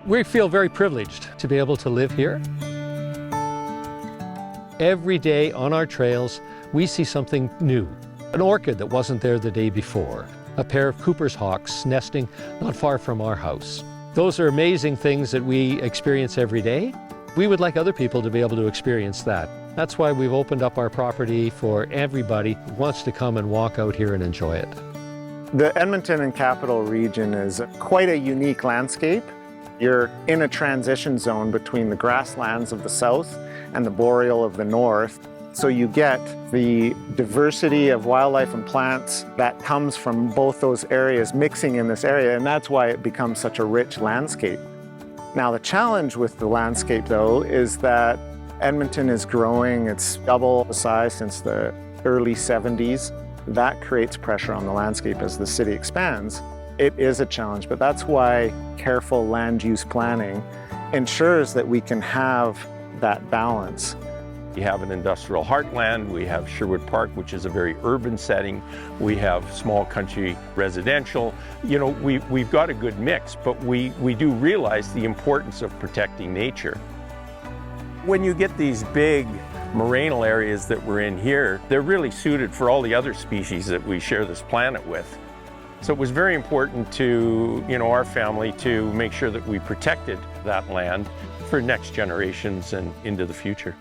We feel very privileged to be able to live here. Every day on our trails, we see something new. An orchid that wasn't there the day before. A pair of Cooper's hawks nesting not far from our house. Those are amazing things that we experience every day. We would like other people to be able to experience that. That's why we've opened up our property for everybody who wants to come and walk out here and enjoy it. The Edmonton and Capital region is quite a unique landscape. You're in a transition zone between the grasslands of the south and the boreal of the north. So you get the diversity of wildlife and plants that comes from both those areas mixing in this area, and that's why it becomes such a rich landscape. Now the challenge with the landscape though is that Edmonton is growing. It's double the size since the early 70s. That creates pressure on the landscape as the city expands. It is a challenge, but that's why careful land use planning ensures that we can have that balance. We have an industrial heartland, we have Sherwood Park, which is a very urban setting, we have small country residential. You know, we've got a good mix, but we do realize the importance of protecting nature. When you get these big morainal areas that we're in here, they're really suited for all the other species that we share this planet with. So it was very important to, our family to make sure that we protected that land for next generations and into the future.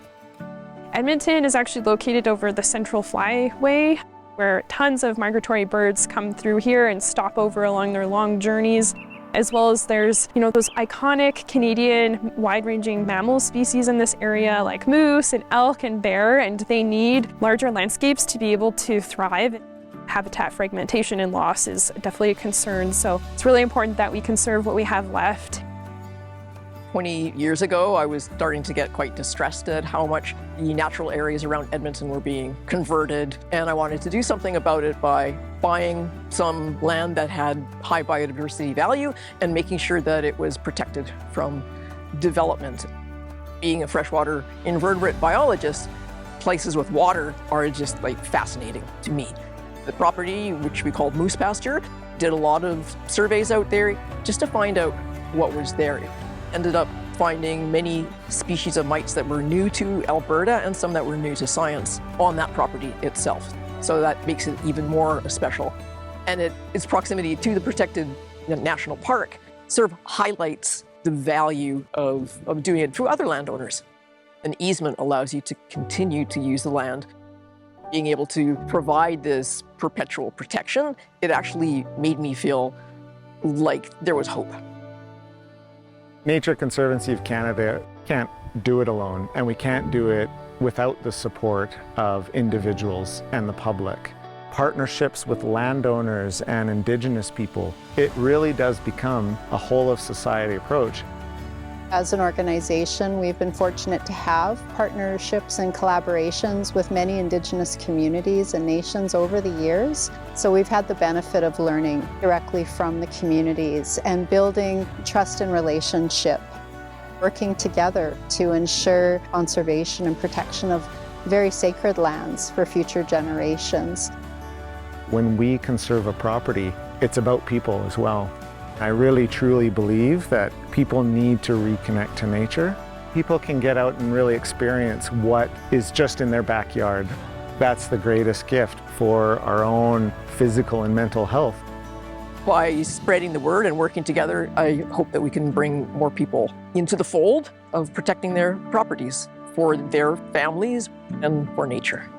Edmonton is actually located over the Central Flyway, where tons of migratory birds come through here and stop over along their long journeys, as well as there's, those iconic Canadian wide-ranging mammal species in this area like moose and elk and bear, and they need larger landscapes to be able to thrive. Habitat fragmentation and loss is definitely a concern, so it's really important that we conserve what we have left. 20 years ago, I was starting to get quite distressed at how much the natural areas around Edmonton were being converted, and I wanted to do something about it by buying some land that had high biodiversity value and making sure that it was protected from development. Being a freshwater invertebrate biologist, places with water are just fascinating to me. The property, which we called Moose Pasture, did a lot of surveys out there just to find out what was there. Ended up finding many species of mites that were new to Alberta and some that were new to science on that property itself. So that makes it even more special. And its proximity to the protected national park sort of highlights the value of doing it through other landowners. An easement allows you to continue to use the land. Being able to provide this perpetual protection, it actually made me feel like there was hope. Nature Conservancy of Canada can't do it alone, and we can't do it without the support of individuals and the public. Partnerships with landowners and Indigenous people, it really does become a whole of society approach. As an organization, we've been fortunate to have partnerships and collaborations with many Indigenous communities and nations over the years. So we've had the benefit of learning directly from the communities and building trust and relationship, working together to ensure conservation and protection of very sacred lands for future generations. When we conserve a property, it's about people as well. I really truly believe that people need to reconnect to nature. People can get out and really experience what is just in their backyard. That's the greatest gift for our own physical and mental health. By spreading the word and working together, I hope that we can bring more people into the fold of protecting their properties for their families and for nature.